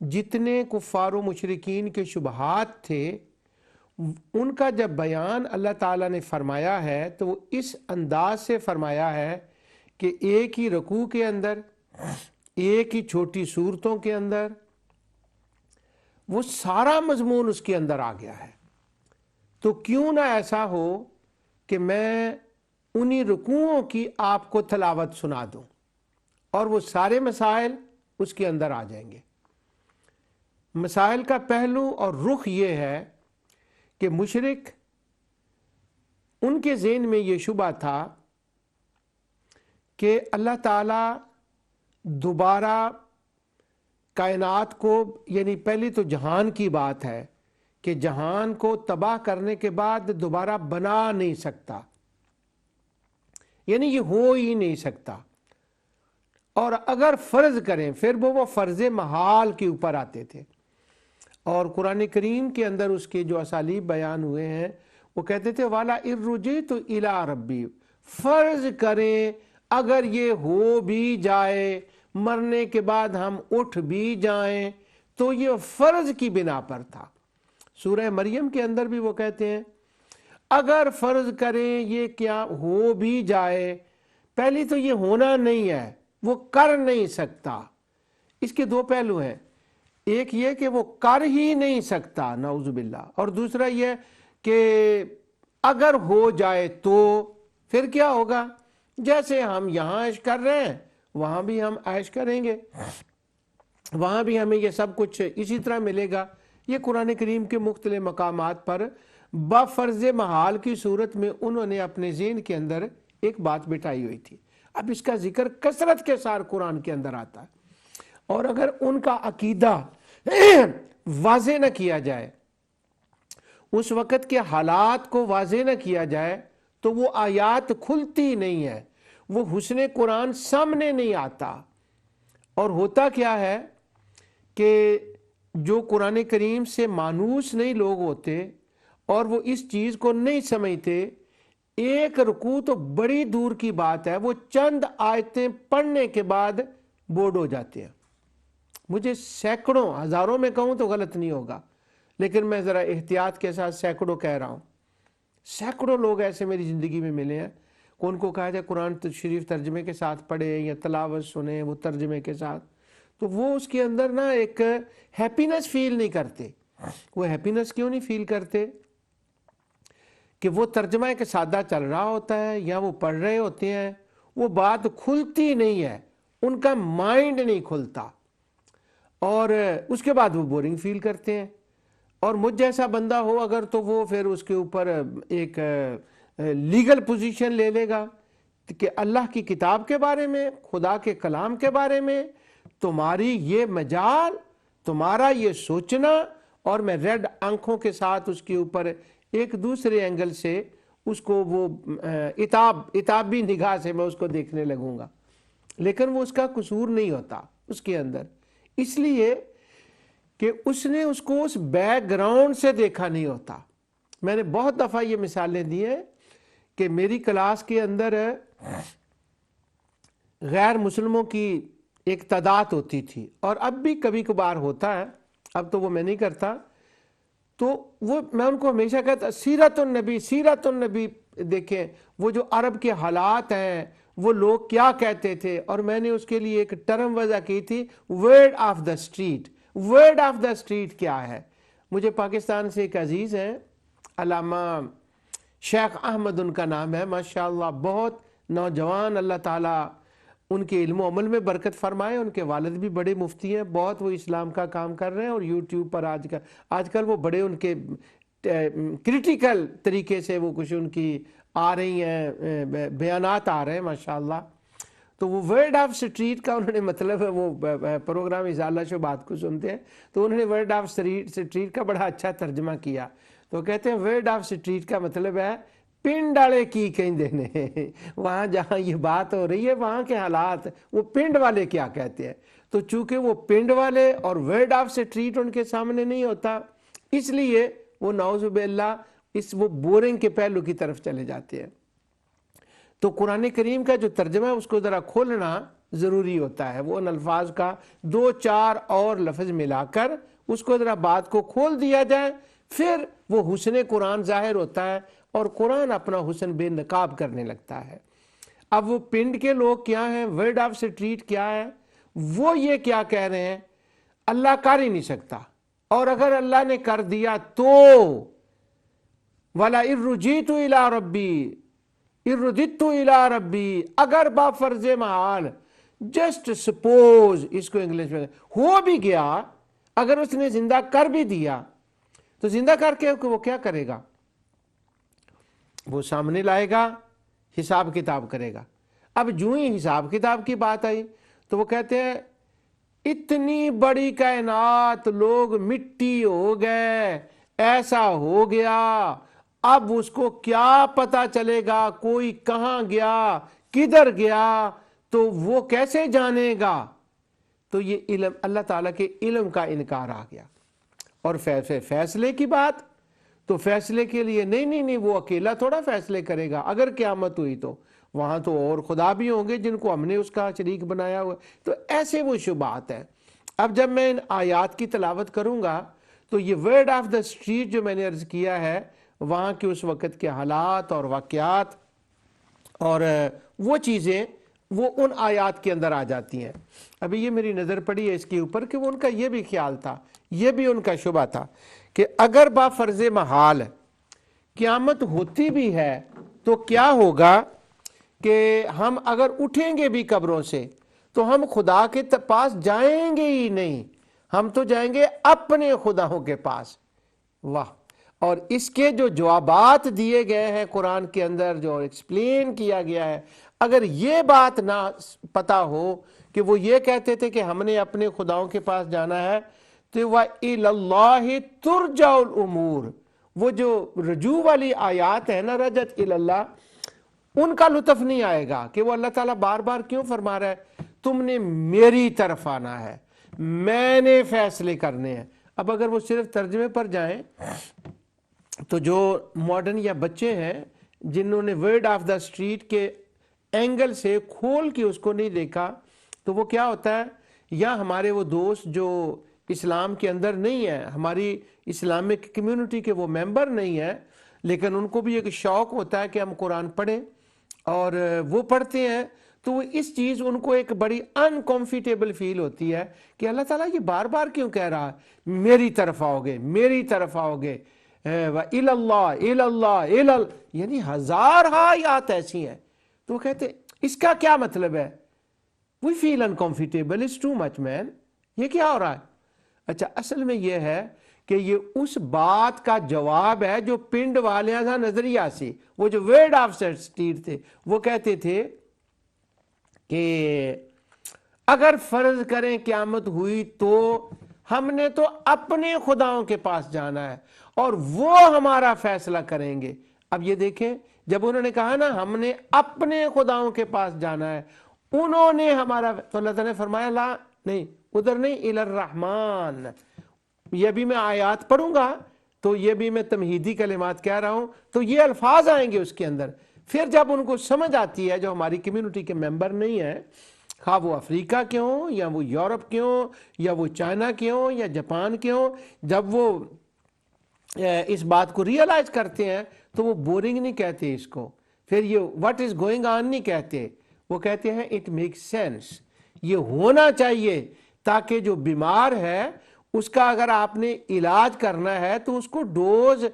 جتنے کفار و مشرکین کے شبہات تھے ان کا جب بیان اللہ تعالیٰ نے فرمایا ہے تو وہ اس انداز سے فرمایا ہے کہ ایک ہی رکوع کے اندر، ایک ہی چھوٹی صورتوں کے اندر وہ سارا مضمون اس کے اندر آ گیا ہے۔ تو کیوں نہ ایسا ہو کہ میں انہی رکوعوں کی آپ کو تلاوت سنا دوں اور وہ سارے مسائل اس کے اندر آ جائیں گے۔ مسائل کا پہلو اور رخ یہ ہے کہ مشرک ان کے ذہن میں یہ شبہ تھا کہ اللہ تعالیٰ دوبارہ کائنات کو، یعنی پہلی تو جہان کی بات ہے کہ جہان کو تباہ کرنے کے بعد دوبارہ بنا نہیں سکتا، یعنی یہ ہو ہی نہیں سکتا، اور اگر فرض کریں پھر وہ فرض محال کے اوپر آتے تھے۔ اور قرآن کریم کے اندر اس کے جو اسالیب بیان ہوئے ہیں وہ کہتے تھے والا ارجعت الی ربی، فرض کریں اگر یہ ہو بھی جائے، مرنے کے بعد ہم اٹھ بھی جائیں، تو یہ فرض کی بنا پر تھا۔ سورہ مریم کے اندر بھی وہ کہتے ہیں اگر فرض کریں یہ کیا ہو بھی جائے، پہلی تو یہ ہونا نہیں ہے، وہ کر نہیں سکتا۔ اس کے دو پہلو ہیں، ایک یہ کہ وہ کر ہی نہیں سکتا نعوذ باللہ، اور دوسرا یہ کہ اگر ہو جائے تو پھر کیا ہوگا، جیسے ہم یہاں عیش کر رہے ہیں وہاں بھی ہم عیش کریں گے، وہاں بھی ہمیں یہ سب کچھ اسی طرح ملے گا۔ یہ قرآن کریم کے مختلف مقامات پر بفرض محال کی صورت میں انہوں نے اپنے ذہن کے اندر ایک بات بٹھائی ہوئی تھی۔ اب اس کا ذکر کثرت کے ساتھ قرآن کے اندر آتا ہے، اور اگر ان کا عقیدہ واضح نہ کیا جائے، اس وقت کے حالات کو واضح نہ کیا جائے، تو وہ آیات کھلتی نہیں ہے، وہ حسن قرآن سامنے نہیں آتا۔ اور ہوتا کیا ہے کہ جو قرآن کریم سے مانوس نہیں لوگ ہوتے اور وہ اس چیز کو نہیں سمجھتے، ایک رکوع تو بڑی دور کی بات ہے، وہ چند آیتیں پڑھنے کے بعد بورڈ ہو جاتے ہیں۔ مجھے سینکڑوں، ہزاروں میں کہوں تو غلط نہیں ہوگا، لیکن میں ذرا احتیاط کے ساتھ سینکڑوں کہہ رہا ہوں، سینکڑوں لوگ ایسے میری زندگی میں ملے ہیں کہ ان کو کہا جائے قرآن شریف ترجمے کے ساتھ پڑھیں یا تلاوت سنیں وہ ترجمے کے ساتھ، تو وہ اس کے اندر نا ایک ہیپینس فیل نہیں کرتے۔ وہ ہیپینس کیوں نہیں فیل کرتے؟ کہ وہ ترجمہ ایک سادہ چل رہا ہوتا ہے یا وہ پڑھ رہے ہوتے ہیں، وہ بات کھلتی نہیں ہے، ان کا مائنڈ نہیں کھلتا، اور اس کے بعد وہ بورنگ فیل کرتے ہیں۔ اور مجھ جیسا بندہ ہو اگر تو وہ پھر اس کے اوپر ایک لیگل پوزیشن لے لے گا کہ اللہ کی کتاب کے بارے میں، خدا کے کلام کے بارے میں تمہاری یہ مجال، تمہارا یہ سوچنا، اور میں ریڈ آنکھوں کے ساتھ اس کے اوپر ایک دوسرے اینگل سے اس کو وہ عتابی نگاہ سے میں اس کو دیکھنے لگوں گا، لیکن وہ اس کا قصور نہیں ہوتا اس کے اندر، اس لیے کہ اس نے اس کو اس بیک گراؤنڈ سے دیکھا نہیں ہوتا۔ میں نے بہت دفعہ یہ مثالیں دی ہیں کہ میری کلاس کے اندر غیر مسلموں کی ایک تعداد ہوتی تھی، اور اب بھی کبھی کبھار ہوتا ہے، اب تو وہ میں نہیں کرتا، تو وہ میں ان کو ہمیشہ کہتا سیرت النبی، سیرت النبی دیکھیں، وہ جو عرب کے حالات ہیں، وہ لوگ کیا کہتے تھے، اور میں نے اس کے لیے ایک ٹرم وضع کی تھی، word of the street. Word of the street کیا ہے؟ مجھے پاکستان سے ایک عزیز ہیں، علامہ شیخ احمد ان کا نام ہے، ماشاءاللہ بہت نوجوان، اللہ تعالیٰ ان کے علم و عمل میں برکت فرمائے، ان کے والد بھی بڑے مفتی ہیں، بہت وہ اسلام کا کام کر رہے ہیں، اور یوٹیوب پر آج کل وہ بڑے ان کے کریٹیکل طریقے سے وہ کچھ ان کی آ رہی ہیں، بیانات آ رہے ہیں ماشاءاللہ۔ تو وہ ورڈ آف اسٹریٹ کا انہوں نے مطلب ہے، وہ پروگرام ازالہ شبہات کو سنتے ہیں تو انہوں نے ورڈ آف اسٹریٹ کا بڑا اچھا ترجمہ کیا، تو کہتے ہیں ورڈ آف اسٹریٹ کا مطلب ہے پنڈ والے کی کہندے نے، وہاں جہاں یہ بات ہو رہی ہے وہاں کے حالات، وہ پنڈ والے کیا کہتے ہیں۔ تو چونکہ وہ پنڈ والے اور ورڈ آف اسٹریٹ ان کے سامنے نہیں ہوتا، اس لیے وہ نعوذ باللہ وہ بورنگ کے پہلو کی طرف چلے جاتے ہیں۔ تو قرآن کریم کا جو ترجمہ ہے اس کو ذرا کھولنا ضروری ہوتا ہے، وہ ان الفاظ کا 2-4 اور لفظ ملا کر اس کو ذرا بات کو کھول دیا جائے، پھر وہ حسن قرآن ظاہر ہوتا ہے اور قرآن اپنا حسن بے نقاب کرنے لگتا ہے۔ اب وہ پنڈ کے لوگ کیا ہیں، ورڈ آف سٹریٹ کیا ہے، وہ یہ کیا کہہ رہے ہیں، اللہ کر ہی نہیں سکتا، اور اگر اللہ نے کر دیا تو وَلَا اِرُّجِیتُ إِلَىٰ رَبِّی اِرُّدِدْتُ إِلَىٰ رَبِّی، اگر با فرض محال، جسٹ سپوز، اس کو انگلش میں ہو بھی گیا، اگر اس نے زندہ کر بھی دیا تو زندہ کر کے وہ کیا کرے گا، وہ سامنے لائے گا، حساب کتاب کرے گا۔ اب جو ہی حساب کتاب کی بات آئی تو وہ کہتے ہیں اتنی بڑی کائنات، لوگ مٹی ہو گئے، ایسا ہو گیا، اب اس کو کیا پتا چلے گا کوئی کہاں گیا، کدھر گیا، تو وہ کیسے جانے گا؟ تو یہ علم، اللہ تعالیٰ کے علم کا انکار آ گیا۔ اور فیصلے کی بات، تو فیصلے کے لیے نہیں وہ اکیلا تھوڑا فیصلے کرے گا، اگر قیامت ہوئی تو وہاں تو اور خدا بھی ہوں گے جن کو ہم نے اس کا شریک بنایا ہوا، تو ایسے وہ شبہات ہیں۔ اب جب میں ان آیات کی تلاوت کروں گا تو یہ ورڈ آف دا اسٹریٹ جو میں نے عرض کیا ہے، وہاں کے اس وقت کے حالات اور واقعات اور وہ چیزیں وہ ان آیات کے اندر آ جاتی ہیں۔ ابھی یہ میری نظر پڑی ہے اس کے اوپر کہ وہ ان کا یہ بھی خیال تھا، یہ بھی ان کا شبہ تھا کہ اگر با فرض محال قیامت ہوتی بھی ہے تو کیا ہوگا کہ ہم اگر اٹھیں گے بھی قبروں سے تو ہم خدا کے پاس جائیں گے ہی نہیں، ہم تو جائیں گے اپنے خداؤں کے پاس۔ واہ! اور اس کے جو جوابات دیے گئے ہیں قرآن کے اندر، جو ایکسپلین کیا گیا ہے، اگر یہ بات نہ پتا ہو کہ وہ یہ کہتے تھے کہ ہم نے اپنے خداؤں کے پاس جانا ہے، تو وَإِلَى اللَّهِ تُرْجَعُ الْأُمُورِ، وہ جو رجوع والی آیات ہے نا، رجت الی اللہ، ان کا لطف نہیں آئے گا کہ وہ اللہ تعالیٰ بار بار کیوں فرما رہا ہے تم نے میری طرف آنا ہے، میں نے فیصلے کرنے ہیں۔ اب اگر وہ صرف ترجمے پر جائیں تو جو ماڈرن یا بچے ہیں جنہوں نے ورڈ آف دا اسٹریٹ کے اینگل سے کھول کے اس کو نہیں دیکھا، تو وہ کیا ہوتا ہے، یا ہمارے وہ دوست جو اسلام کے اندر نہیں ہیں، ہماری اسلامک کمیونٹی کے وہ ممبر نہیں ہیں، لیکن ان کو بھی ایک شوق ہوتا ہے کہ ہم قرآن پڑھیں، اور وہ پڑھتے ہیں، تو وہ اس چیز ان کو ایک بڑی انکمفرٹیبل فیل ہوتی ہے کہ اللہ تعالیٰ یہ بار بار کیوں کہہ رہا ہے میری طرف آؤ گے، میری طرف آؤ گے، وَإِلَى اللَّهِ إِلَى اللَّهِ إِلَى، یعنی ہزارہا آیات ایسی ہیں۔ تو وہ کہتے ہیں اس کا کیا مطلب ہے؟ We feel uncomfortable, it's too much man، یہ کیا ہو رہا ہے؟ اچھا، اصل میں یہ ہے کہ یہ اس بات کا جواب ہے جو پنڈ والیاں تھا نظریہ سے، وہ جو ورڈ آف سٹریٹ تھے، وہ کہتے تھے کہ اگر فرض کریں قیامت ہوئی تو ہم نے تو اپنے خداؤں کے پاس جانا ہے اور وہ ہمارا فیصلہ کریں گے۔ اب یہ دیکھیں، جب انہوں نے کہا نا ہم نے اپنے خداؤں کے پاس جانا ہے، انہوں نے ہمارا، تو اللہ تعالیٰ نے فرمایا لا، نہیں ادھر نہیں، الی الرحمن۔ یہ بھی میں آیات پڑھوں گا تو یہ بھی میں تمہیدی کلمات کہہ رہا ہوں، تو یہ الفاظ آئیں گے اس کے اندر۔ پھر جب ان کو سمجھ آتی ہے جو ہماری کمیونٹی کے ممبر نہیں ہیں، خواہ وہ افریقہ کے ہوں یا وہ یورپ کے ہوں یا وہ چائنا کے ہوں یا جاپان کے ہوں، جب وہ اس بات کو ریئلائز کرتے ہیں تو وہ بورنگ نہیں کہتے اس کو، پھر یہ واٹ از گوئنگ آن نہیں کہتے، وہ کہتے ہیں اٹ میکس سینس، یہ ہونا چاہیے تاکہ جو بیمار ہے اس کا اگر آپ نے علاج کرنا ہے تو اس کو ڈوز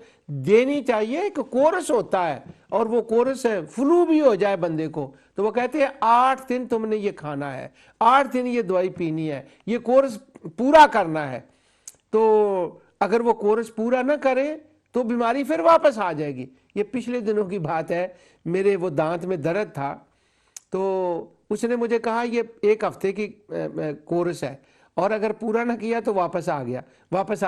دینی چاہیے، ایک کورس ہوتا ہے، اور وہ کورس ہے فلو بھی ہو جائے بندے کو تو وہ کہتے ہیں 8 دن تم نے یہ کھانا ہے، 8 دن یہ دوائی پینی ہے، یہ کورس پورا کرنا ہے۔ تو اگر وہ کورس پورا نہ کرے تو بیماری پھر واپس آ جائے گی۔ یہ پچھلے دنوں کی بات ہے، میرے وہ دانت میں درد تھا تو اس نے مجھے کہا یہ 1 ہفتے کی کورس ہے اور اگر پورا نہ کیا تو واپس آ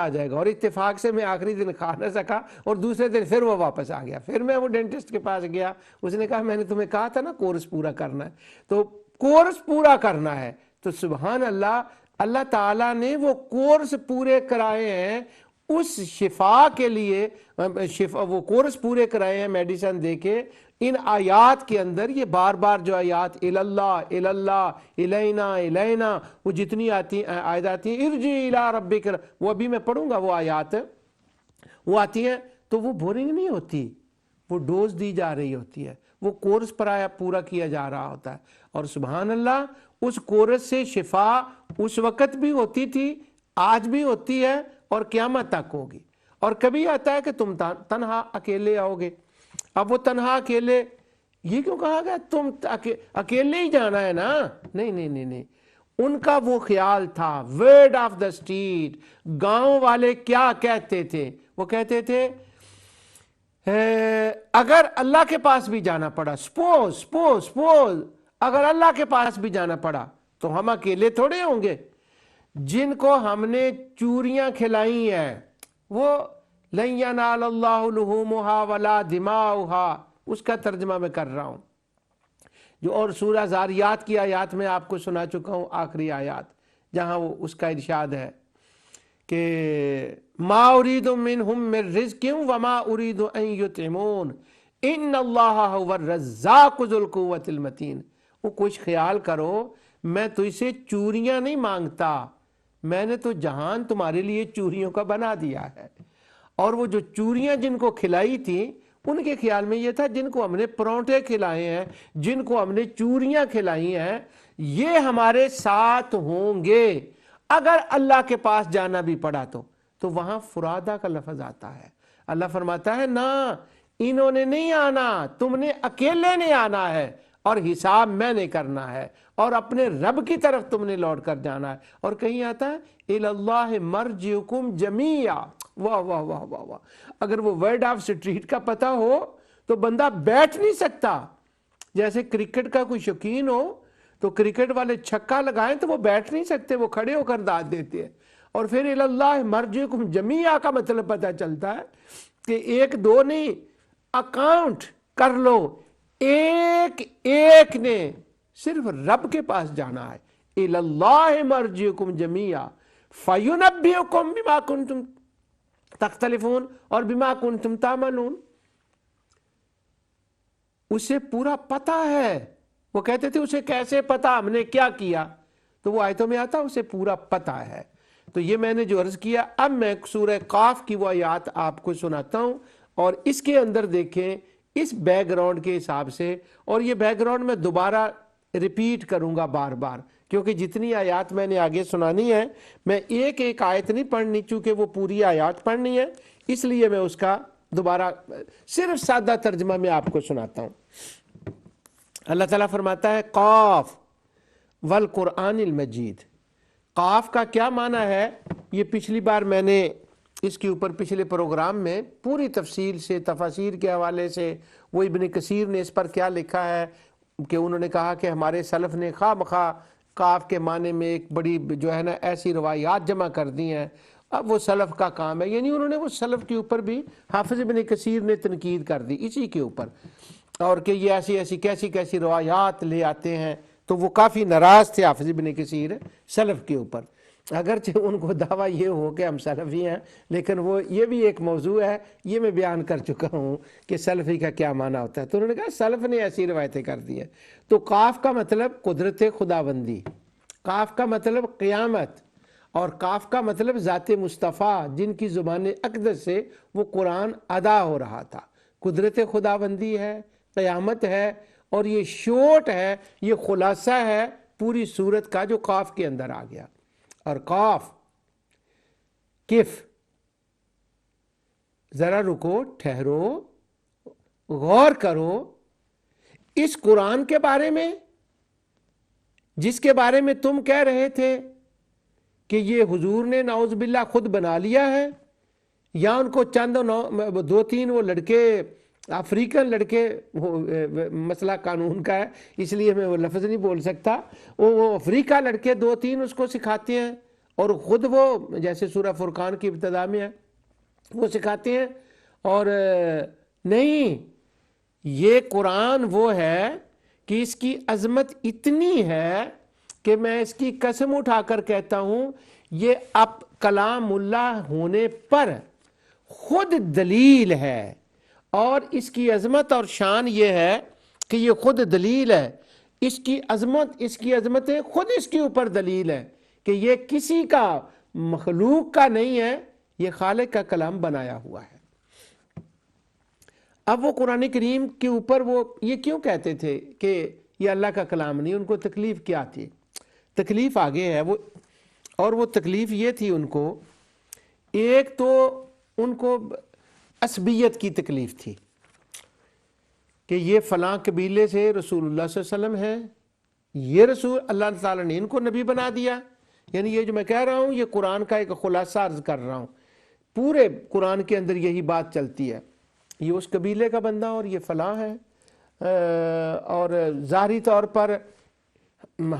جائے گا، اور اتفاق سے میں آخری دن کھا نہ سکا اور دوسرے دن پھر وہ واپس آ گیا۔ پھر میں وہ ڈینٹسٹ کے پاس گیا، اس نے کہا میں نے تمہیں کہا تھا نا کورس پورا کرنا ہے، تو کورس پورا کرنا ہے۔ تو سبحان اللہ، اللہ تعالیٰ نے وہ کورس پورے کرائے ہیں اس شفا کے لیے وہ کورس پورے کرائے ہیں میڈیسن دے کے. ان آیات کے اندر یہ بار بار جو آیات الاللہ الاللہ الینا الینا وہ جتنی آیات آتی ہیں ارجع الی ربک، وہ ابھی میں پڑھوں گا وہ آیات، وہ آتی ہیں تو وہ بورنگ نہیں ہوتی، وہ ڈوز دی جا رہی ہوتی ہے، وہ کورس پورا کیا جا رہا ہوتا ہے. اور سبحان اللہ اس کورس سے شفا اس وقت بھی ہوتی تھی، آج بھی ہوتی ہے اور قیامت تک ہوگی. اور کبھی آتا ہے کہ تم تنہا اکیلے آؤ گے. اب وہ تنہا اکیلے یہ کیوں کہا گیا؟ تم اکیلے ہی جانا ہے نا؟ نہیں نہیں نہیں نہیں، ان کا وہ خیال تھا ورڈ آف دا اسٹریٹ. گاؤں والے کیا کہتے تھے؟ وہ کہتے تھے اگر اللہ کے پاس بھی جانا پڑا، سپوز اگر اللہ کے پاس بھی جانا پڑا تو ہم اکیلے تھوڑے ہوں گے. جن کو ہم نے چوریاں کھلائی ہیں وہ لن ینال اللہ لحومها ولا دماؤها، اس کا ترجمہ میں کر رہا ہوں جو. اور سورہ زاریات کی آیات میں آپ کو سنا چکا ہوں، آخری آیات جہاں وہ اس کا ارشاد ہے کہ ما اريد منهم من رزق وما اريد ان يطعمون ان اللہ هو الرزاق ذو القوة المتین. وہ کچھ خیال کرو، میں تجھ سے چوریاں نہیں مانگتا، میں نے تو جہان تمہارے لیے چوریوں کا بنا دیا ہے. اور وہ جو چوریاں جن کو کھلائی تھی ان کے خیال میں یہ تھا جن کو ہم نے پرونٹے کھلائے ہیں، جن کو ہم نے چوریاں کھلائی ہیں، یہ ہمارے ساتھ ہوں گے اگر اللہ کے پاس جانا بھی پڑا تو وہاں فرادہ کا لفظ آتا ہے. اللہ فرماتا ہے نا، انہوں نے نہیں آنا، تم نے اکیلے نے آنا ہے اور حساب میں نے کرنا ہے اور اپنے رب کی طرف تم نے لوٹ کر جانا ہے. اور کہیں آتا ہے الاللہ مرجعکم جمیعا. واہ واہ واہ واہ واہ. اگر وہ ورڈ آف اسٹریٹ کا پتہ ہو تو بندہ بیٹھ نہیں سکتا. جیسے کرکٹ کا کوئی شوقین ہو تو کرکٹ والے چھکا لگائیں تو وہ بیٹھ نہیں سکتے، وہ کھڑے ہو کر داد دیتے ہیں. اور پھر الاللہ مرجعکم جمیعا کا مطلب پتہ چلتا ہے کہ ایک دو نہیں، اکاؤنٹ کر لو، ایک نے صرف رب کے پاس جانا ہے. الاللہ مرجعکم جمیعا فینبئکم بما کنتم تختلفون اور بما کنتم تعملون. اسے پورا پتہ ہے. وہ کہتے تھے اسے کیسے پتا ہم نے کیا کیا، تو وہ آیتوں میں آتا اسے پورا پتہ ہے. تو یہ میں نے جو عرض کیا، اب میں سورہ قاف کی وہ آیات آپ کو سناتا ہوں اور اس کے اندر دیکھیں اس بیک گراؤنڈ کے حساب سے. اور یہ بیک گراؤنڈ میں دوبارہ ریپیٹ کروں گا بار بار، کیونکہ جتنی آیات میں نے آگے سنانی ہے میں ایک ایک آیت نہیں پڑھنی، چونکہ وہ پوری آیات پڑھنی ہے، اس لیے میں اس کا دوبارہ صرف سادہ ترجمہ میں آپ کو سناتا ہوں. اللہ تعالیٰ فرماتا ہے قاف والقرآن المجید. قاف کا کیا معنی ہے؟ یہ پچھلی بار میں نے اس کے اوپر پچھلے پروگرام میں پوری تفصیل سے تفاسیر کے حوالے سے، وہ ابن کثیر نے اس پر کیا لکھا ہے کہ انہوں نے کہا کہ ہمارے سلف نے خواہ مخواہ قاف کے معنی میں ایک بڑی جو ہے نا ایسی روایات جمع کر دی ہیں. اب وہ سلف کا کام ہے، یعنی انہوں نے وہ سلف کے اوپر بھی حافظ ابن کثیر نے تنقید کر دی اسی کے اوپر، اور کہ یہ ایسی کیسی روایات لے آتے ہیں. تو وہ کافی ناراض تھے حافظ ابن کثیر سلف کے اوپر، اگرچہ ان کو دعویٰ یہ ہو کہ ہم سلفی ہیں، لیکن وہ یہ بھی ایک موضوع ہے، یہ میں بیان کر چکا ہوں کہ سلفی کا کیا معنی ہوتا ہے. تو انہوں نے کہا سلف نے ایسی روایتیں کر دی ہیں. تو قاف کا مطلب قدرت خداوندی، قاف کا مطلب قیامت، اور قاف کا مطلب ذات مصطفیٰ جن کی زبان اقدس سے وہ قرآن ادا ہو رہا تھا. قدرت خداوندی ہے، قیامت ہے، اور یہ شوٹ ہے، یہ خلاصہ ہے پوری صورت کا جو قاف کے اندر آ گیا. اور قاف کف، ذرا رکو، ٹھہرو، غور کرو اس قرآن کے بارے میں جس کے بارے میں تم کہہ رہے تھے کہ یہ حضور نے نعوذ باللہ خود بنا لیا ہے، یا ان کو چند دو تین وہ لڑکے افریقن لڑکے، مسئلہ قانون کا ہے اس لیے میں وہ لفظ نہیں بول سکتا، وہ افریقہ لڑکے دو تین اس کو سکھاتے ہیں، اور خود وہ جیسے سورہ فرقان کی ابتدا میں ہے وہ سکھاتے ہیں. اور نہیں، یہ قرآن وہ ہے کہ اس کی عظمت اتنی ہے کہ میں اس کی قسم اٹھا کر کہتا ہوں یہ اب کلام اللہ ہونے پر خود دلیل ہے، اور اس کی عظمت اور شان یہ ہے کہ یہ خود دلیل ہے، اس کی عظمتیں خود اس کے اوپر دلیل ہے کہ یہ کسی کا مخلوق کا نہیں ہے، یہ خالق کا کلام بنایا ہوا ہے۔ اب وہ قرآن کریم کے اوپر وہ یہ کیوں کہتے تھے کہ یہ اللہ کا کلام نہیں؟ ان کو تکلیف کیا تھی؟ تکلیف آگے ہے وہ، اور وہ تکلیف یہ تھی ان کو، ایک تو ان کو عصبیت کی تکلیف تھی کہ یہ فلاں قبیلے سے رسول اللہ صلی اللہ علیہ وسلم ہے، یہ رسول اللہ تعالیٰ نے ان کو نبی بنا دیا۔ یعنی یہ جو میں کہہ رہا ہوں یہ قرآن کا ایک خلاصہ عرض کر رہا ہوں، پورے قرآن کے اندر یہی بات چلتی ہے، یہ اس قبیلے کا بندہ اور یہ فلاں ہے، اور ظاہری طور پر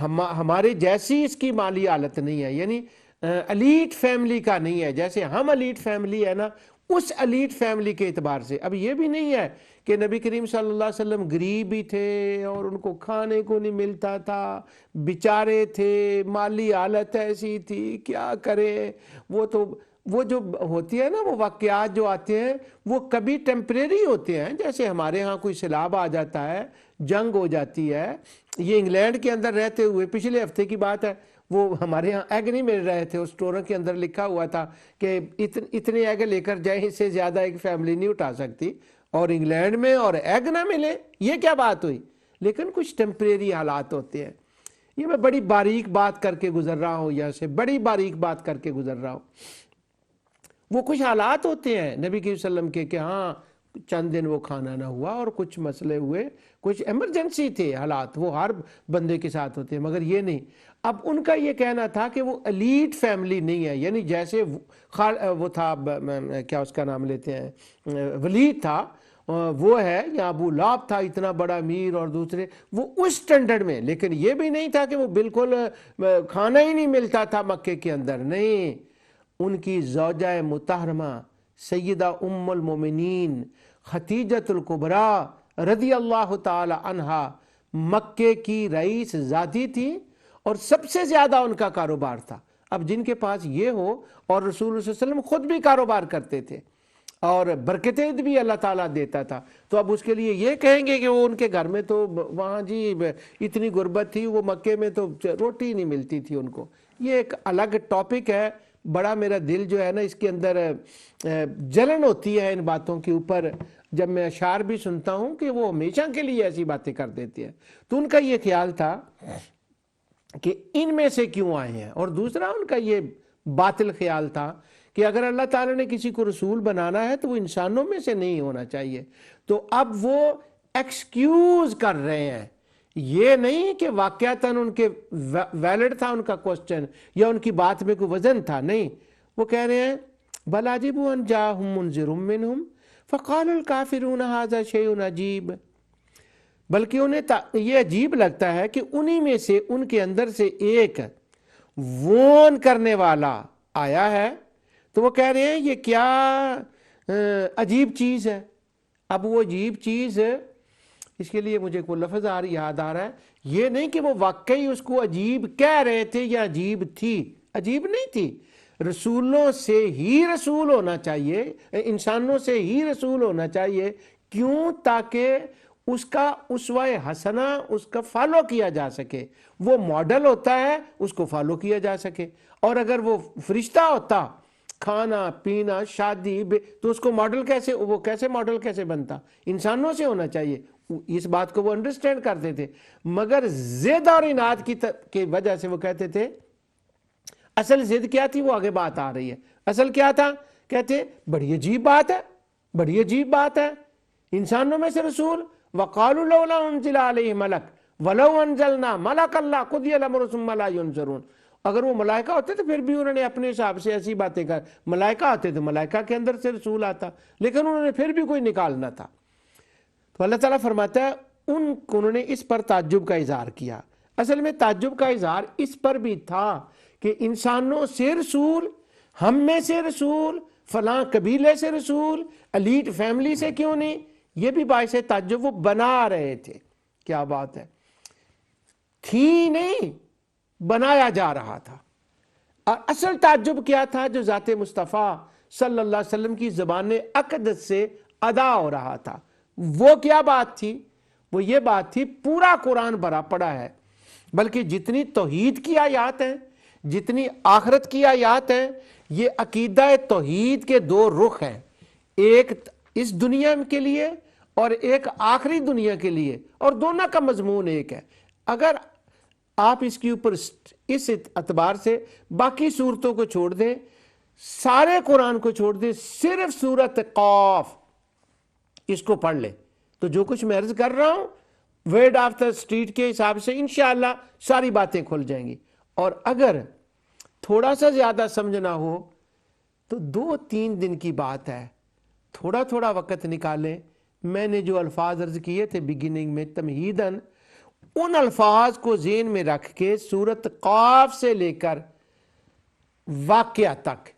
ہمارے جیسی اس کی مالی حالت نہیں ہے، یعنی الیٹ فیملی کا نہیں ہے، جیسے ہم الیٹ فیملی ہے نا، اس الیٹ فیملی کے اعتبار سے۔ اب یہ بھی نہیں ہے کہ نبی کریم صلی اللہ علیہ وسلم غریب ہی تھے اور ان کو کھانے کو نہیں ملتا تھا، بیچارے تھے، مالی حالت ایسی تھی، کیا کرے۔ وہ جو ہوتی ہے نا، وہ واقعات جو آتے ہیں وہ کبھی ٹیمپریری ہوتے ہیں، جیسے ہمارے ہاں کوئی سیلاب آ جاتا ہے، جنگ ہو جاتی ہے۔ یہ انگلینڈ کے اندر رہتے ہوئے پچھلے ہفتے کی بات ہے، وہ ہمارے ہاں ایگ نہیں مل رہے تھے، اس اسٹوروں کے اندر لکھا ہوا تھا کہ اتنے ایگ لے کر جائیں، اس سے زیادہ ایک فیملی نہیں اٹھا سکتی، اور انگلینڈ میں اور ایگ نہ ملے، یہ کیا بات ہوئی؟ لیکن کچھ ٹیمپریری حالات ہوتے ہیں۔ یہ میں بڑی باریک بات کر کے گزر رہا ہوں، یہاں سے بڑی باریک بات کر کے گزر رہا ہوں۔ وہ کچھ حالات ہوتے ہیں نبی کے وسلم کے کہ ہاں چند دن وہ کھانا نہ ہوا اور کچھ مسئلے ہوئے، کچھ ایمرجنسی تھے حالات، وہ ہر بندے کے ساتھ ہوتے ہیں، مگر یہ نہیں۔ اب ان کا یہ کہنا تھا کہ وہ الیٹ فیملی نہیں ہے، یعنی جیسے وہ تھا، کیا اس کا نام لیتے ہیں، ولید تھا، وہ ہے، یا ابو لہب تھا اتنا بڑا امیر، اور دوسرے وہ اس سٹینڈرڈ میں، لیکن یہ بھی نہیں تھا کہ وہ بالکل کھانا ہی نہیں ملتا تھا مکے کے اندر، نہیں۔ ان کی زوجہ مطہرمہ سیدہ ام المومنین خدیجۃ الکبریٰ رضی اللہ تعالی عنہا مکے کی رئیس ذاتی تھی، اور سب سے زیادہ ان کا کاروبار تھا۔ اب جن کے پاس یہ ہو، اور رسول اللہ صلی اللہ علیہ وسلم خود بھی کاروبار کرتے تھے اور برکتیں بھی اللہ تعالیٰ دیتا تھا، تو اب اس کے لیے یہ کہیں گے کہ وہ ان کے گھر میں تو وہاں جی اتنی غربت تھی، وہ مکے میں تو روٹی نہیں ملتی تھی ان کو۔ یہ ایک الگ ٹاپک ہے، بڑا میرا دل جو ہے نا اس کے اندر جلن ہوتی ہے ان باتوں کے اوپر، جب میں اشعار بھی سنتا ہوں کہ وہ ہمیشہ کے لیے ایسی باتیں کر دیتے ہیں۔ تو ان کا یہ خیال تھا کہ ان میں سے کیوں آئے ہیں، اور دوسرا ان کا یہ باطل خیال تھا کہ اگر اللہ تعالیٰ نے کسی کو رسول بنانا ہے تو وہ انسانوں میں سے نہیں ہونا چاہیے۔ تو اب وہ ایکسکیوز کر رہے ہیں، یہ نہیں کہ واقعتاً ان کے ویلڈ تھا ان کا کوسچن یا ان کی بات میں کوئی وزن تھا، نہیں۔ وہ کہہ رہے ہیں بل عجبوا ان جاءهم منذر منهم فقال الكافرون هذا شيء عجیب، بلکہ انہیں یہ عجیب لگتا ہے کہ انہی میں سے ان کے اندر سے ایک وون کرنے والا آیا ہے، تو وہ کہہ رہے ہیں یہ کیا عجیب چیز ہے۔ اب وہ عجیب چیز، اس کے لیے مجھے کوئی لفظ یاد آ رہا ہے، یہ نہیں کہ وہ واقعی اس کو عجیب کہہ رہے تھے یا عجیب تھی، عجیب نہیں تھی۔ رسولوں سے ہی رسول ہونا چاہیے، انسانوں سے ہی رسول ہونا چاہیے، کیوں؟ تاکہ اس کا اسوہ حسنہ اس کا فالو کیا جا سکے، وہ ماڈل ہوتا ہے اس کو فالو کیا جا سکے۔ اور اگر وہ فرشتہ ہوتا، کھانا پینا شادی تو اس کو ماڈل کیسے، وہ کیسے ماڈل کیسے بنتا؟ انسانوں سے ہونا چاہیے۔ اس بات کو وہ انڈرسٹینڈ کرتے تھے، مگر ضد اور اناد کی وجہ سے وہ کہتے تھے، اصل ضد کیا تھی وہ آگے بات آ رہی ہے، اصل کیا تھا؟ کہتے بڑی عجیب بات ہے، بڑی عجیب بات ہے، انسانوں میں سے رسول، وقالوا لولا انزل علیہ ملک ولو انزلنا ملک اللہ قضی الامر ثم لا ينظرون۔ اگر وہ ملائکہ ہوتے تو پھر بھی انہوں نے اپنے حساب سے ایسی باتیں کر، ملائکہ آتے تو ملائکہ کے اندر سے رسول آتا، لیکن انہوں نے پھر بھی کوئی نکالنا تھا۔ تو اللہ تعالیٰ فرماتا ہے انہوں نے اس پر تعجب کا اظہار کیا۔ اصل میں تعجب کا اظہار اس پر بھی تھا کہ انسانوں سے رسول، ہم میں سے رسول، فلاں قبیلے سے رسول، الیٹ فیملی سے کیوں نہیں؟ یہ بھی باعث تعجب وہ بنا رہے تھے۔ کیا بات ہے، تھی نہیں، بنایا جا رہا تھا۔ اور اصل تعجب کیا تھا جو ذات مصطفیٰ صلی اللہ علیہ وسلم کی زبان اقدس سے ادا ہو رہا تھا، وہ کیا بات تھی؟ وہ یہ بات تھی پورا قرآن بھرا پڑا ہے، بلکہ جتنی توحید کی آیات ہیں، جتنی آخرت کی آیات ہیں، یہ عقیدہ توحید کے دو رخ ہیں، ایک اس دنیا کے لیے اور ایک آخری دنیا کے لیے، اور دونوں کا مضمون ایک ہے۔ اگر آپ اس کے اوپر اس اعتبار سے باقی صورتوں کو چھوڑ دیں، سارے قرآن کو چھوڑ دیں، صرف سورۃ قاف اس کو پڑھ لیں، تو جو کچھ میں عرض کر رہا ہوں ورڈ آف دا اسٹریٹ کے حساب سے انشاءاللہ ساری باتیں کھل جائیں گی۔ اور اگر تھوڑا سا زیادہ سمجھنا ہو تو 2-3 دن کی بات ہے، تھوڑا تھوڑا وقت نکالیں۔ میں نے جو الفاظ عرض کیے تھے بگننگ میں تمہیداً، ان الفاظ کو ذہن میں رکھ کے سورۃ قاف سے لے کر واقعہ تک